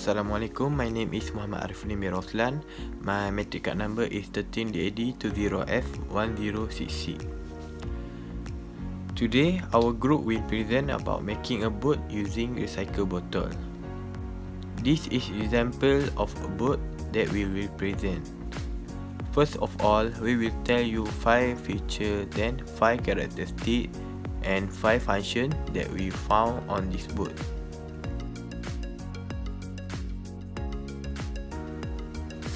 Assalamualaikum, my name is Muhammad Arifudin bin Roslan. My matric card number is 13DAD20F1066. Today, our group will present about making a boat using recycled bottle. This is example of a boat that we will present. First of all, we will tell you 5 features, then 5 characteristics and 5 functions that we found on this boat.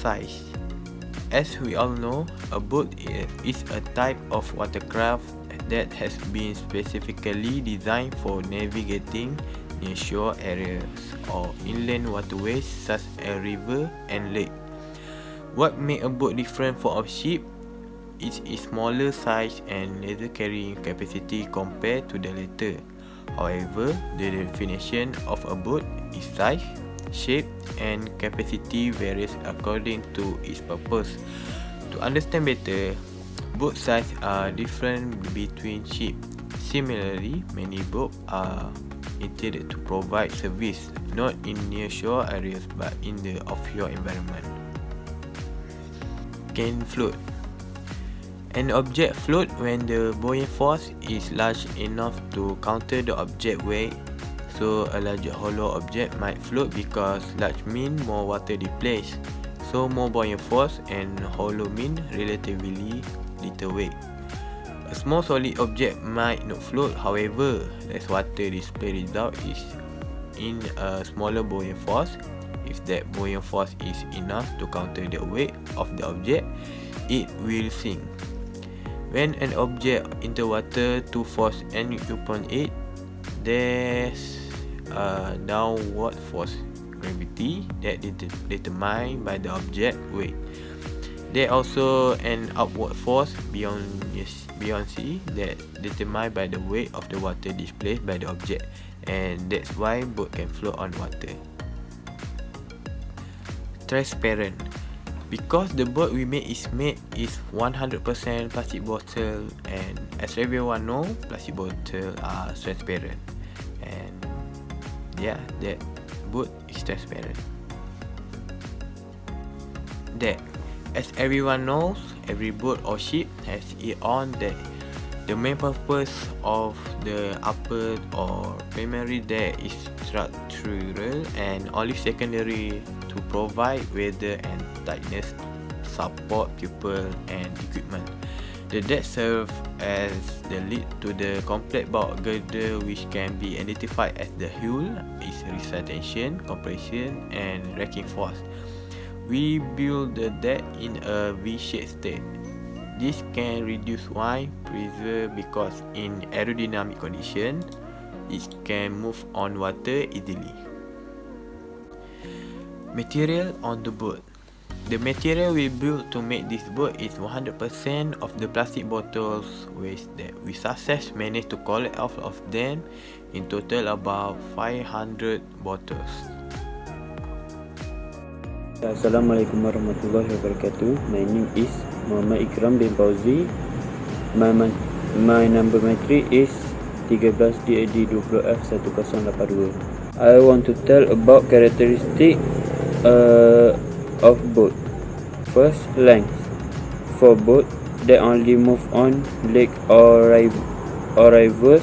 Size. As we all know, a boat is a type of watercraft that has been specifically designed for navigating near-shore areas or inland waterways such as river and lake. What makes a boat different from a ship is its smaller size and lesser carrying capacity compared to the latter. However, the definition of a boat is size, shape and capacity varies according to its purpose. To understand better, boat size are different between ships. Similarly, many boats are intended to provide service not in near-shore areas but in the offshore environment. Can float. An object floats when the buoyant force is large enough to counter the object weight. So a larger hollow object might float because large mean more water displaced. So more buoyant force and hollow mean relatively little weight. A small solid object might not float, however, less water display result is in a smaller buoyant force. If that buoyant force is enough to counter the weight of the object, it will sink. When an object enter water to force and upon it, there's a downward force gravity that determined by the object weight. There also an upward force beyond sea that determined by the weight of the water displaced by the object, and that's why boat can float on water. Transparent. Because the boat we made is 100% plastic bottle, and as everyone know, plastic bottle are transparent, and yeah, that boat is transparent. Deck. As everyone knows, every boat or ship has its own deck. The main purpose of the upper or primary deck is structural and only secondary to provide weather and tightness, support people and equipment. The deck serves as the lead to the complete bow girder, which can be identified as the hull, its retention, compression and racking force. We build the deck in a V-shaped state. This can reduce wind pressure because in aerodynamic condition, it can move on water easily. Material on the boat. The material we built to make this boat is 100% of the plastic bottles waste that we successfully managed to collect all of them, in total about 500 bottles. Assalamualaikum warahmatullahi wabarakatuh. My name is Muhammad Ikram bin Fauzi. My number matric is 13DAD20F1082. I want to tell about characteristic of boat. First, length. For boat that only move on lake or rivers,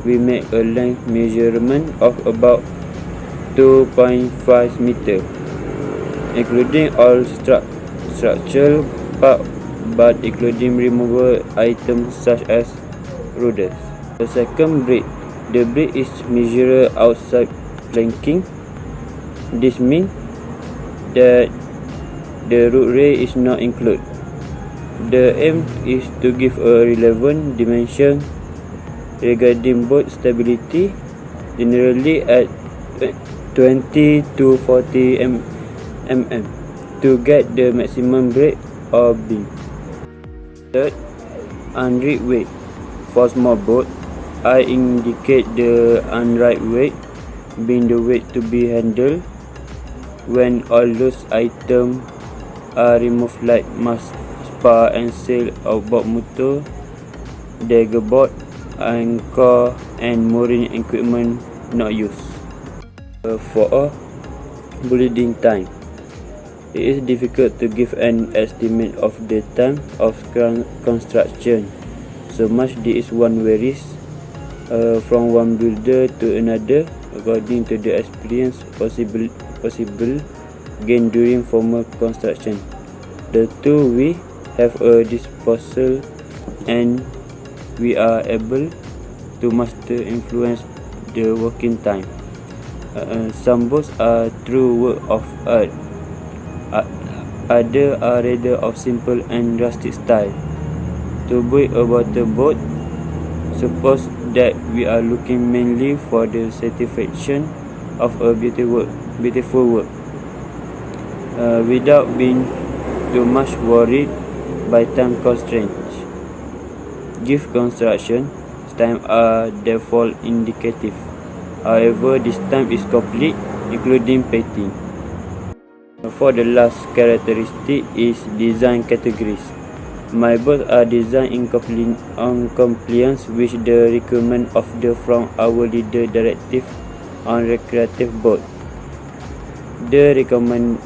we make a length measurement of about 2.5 meter, including all structural part but excluding removable items such as ruders. The second, breadth. The breadth is measured outside planking. This means that the root ray is not included. The aim is to give a relevant dimension regarding boat stability, generally at 20 to 40 mm to get the maximum breadth or beam. Third, unrigged weight. For small boat, I indicate the unrigged weight being the weight to be handled when all those items are removed, like mast, spar and sail, outboard motor, daggerboard, anchor and mooring equipment not used. 4. building time. It is difficult to give an estimate of the time of construction, so much this one varies from one builder to another according to the experience possible gained during former construction. The two we have a disposal and we are able to master influence the working time. Some boats are true work of art. Other are rather of simple and rustic style. To build a water boat, suppose that we are looking mainly for the satisfaction of a beautiful work, without being too much worried by time constraints. Give construction time are therefore indicative. However, this time is complete, including painting. For the last characteristic is design categories. My boats are designed in compliance with the requirement of the from our leader directive on recreative boat. The recommend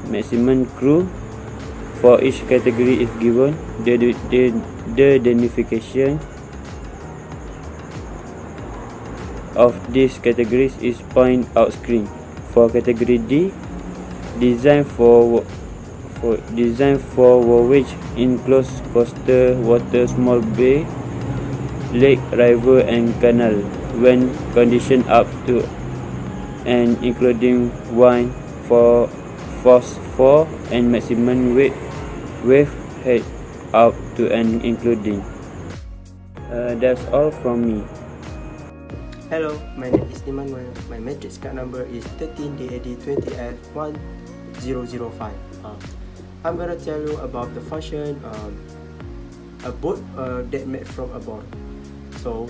maximum crew for each category is given. The identification of these categories is point out screen. For category D, design for voyage in close coastal water, small bay, lake, river and canal when conditioned up to and including wine for force 4 and maximum wave height up to and including. That's all from me. Hello, my name is Emmanuel. My matrix card number is 13DAD20F1005. I'm gonna tell you about the function a boat that made from a bottle. So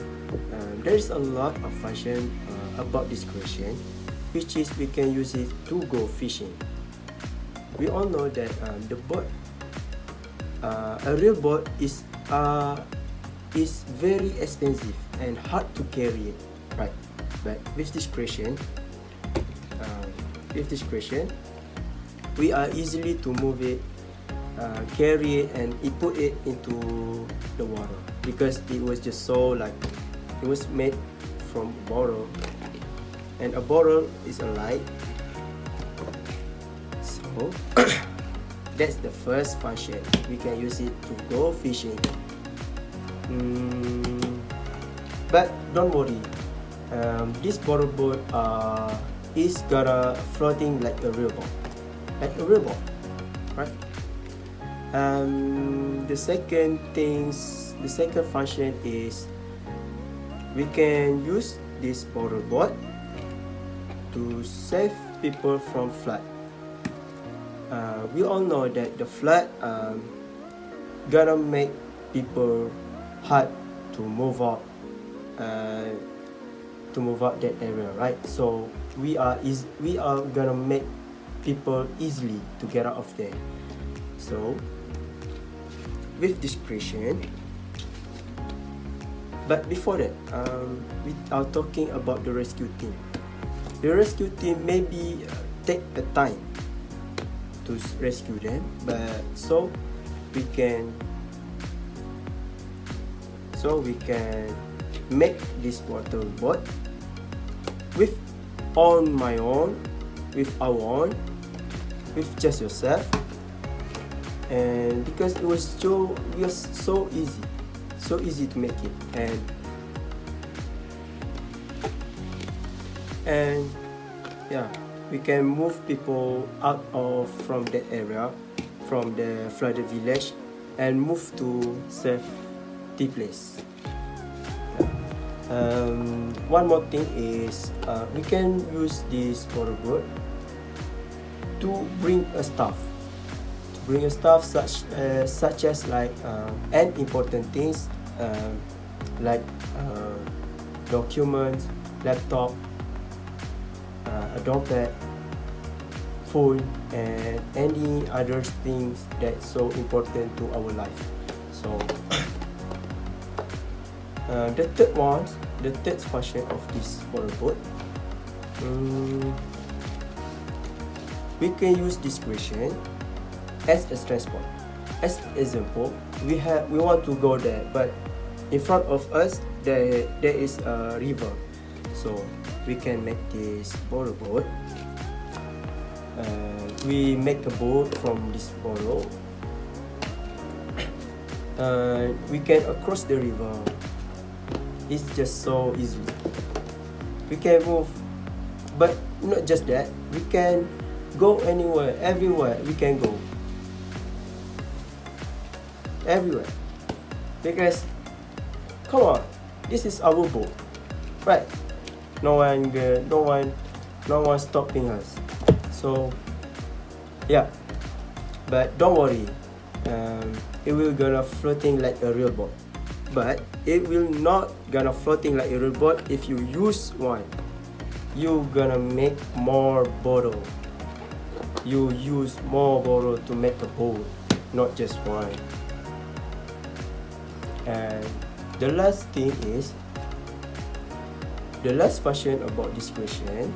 there is a lot of function about this question, which is we can use it to go fishing. We all know that the boat, a real boat is very expensive and hard to carry it. Right, but with this question, we are easily to move it, carry it, and put it into the water because it was just so like it was made from bottle, and a bottle is a light. So that's the first function. We can use it to go fishing. But don't worry. This bottle boat is gonna floating like a real boat, right? The second function is we can use this bottle boat to save people from flood. We all know that the flood gonna make people hard to move out. That area, right? So we are gonna make people easily to get out of there. So with discretion, but before that, we are talking about the rescue team. The rescue team maybe take the time to rescue them, but so we can make this water boat with our own, with just yourself, and because it was so easy to make it, and yeah, we can move people out of from that area, from the flooded village, and move to safety place. One more thing is we can use this bottle boat to bring a stuff such as like and important things like documents, laptop, a doormat, phone, and any other things that's so important to our life. So the third function of this bottle boat we can use this question as a transport. As example, we want to go there, but in front of us there is a river, so we can make this boat. We make a boat from this boat. We can cross the river. It's just so easy. We can move, but not just that. We can go anywhere, everywhere. We can go everywhere, because come on, this is our boat, right? No one stopping us. So yeah, but don't worry, it will gonna floating like a real boat, but it will not gonna floating like a real boat if you use one. You gonna make more bottle. You use more bottle to make a boat, not just one. And the last thing is, the last question about this question,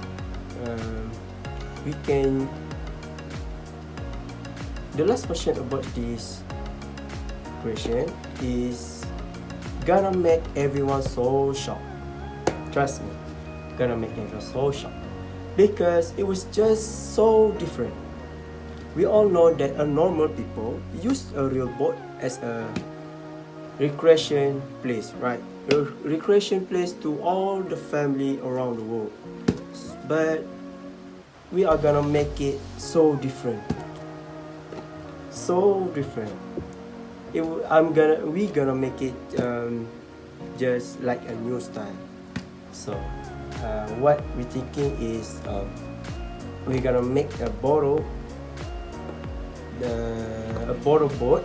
the last question about this question is gonna make everyone so shocked. Trust me, gonna make everyone so shocked, because it was just so different. We all know that a normal people use a real boat as a recreation place, right? A recreation place to all the family around the world. But we are gonna make it so different. So different. We gonna make it just like a new style. So what we thinking is we're gonna make a bottle boat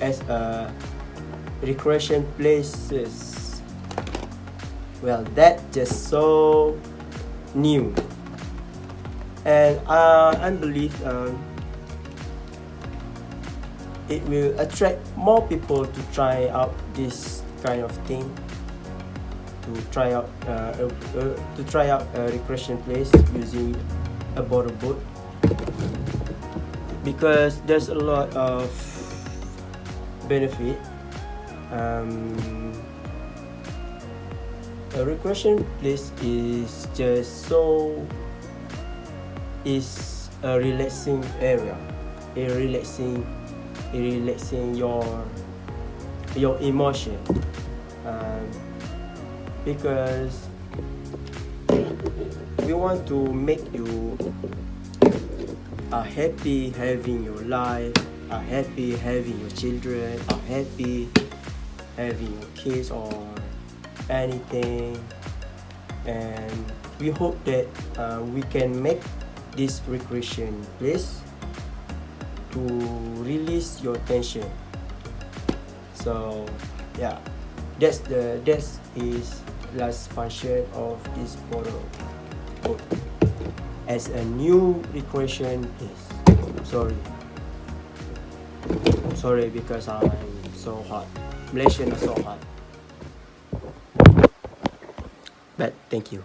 as a recreation places. Well, that just so new, and I believe it will attract more people to try out this kind of thing, to try out a recreation place using a bottle boat, because there's a lot of benefit. A recreation place is a relaxing area, a relaxing your emotion, because we want to make you happy having your life, happy having your children, happy having your kids or anything. And we hope that we can make this recreation place to release your tension. So yeah, that's his last function of this bottle boat as a new recreation place. Sorry because I'm so hot. Malaysian are so hot. But thank you.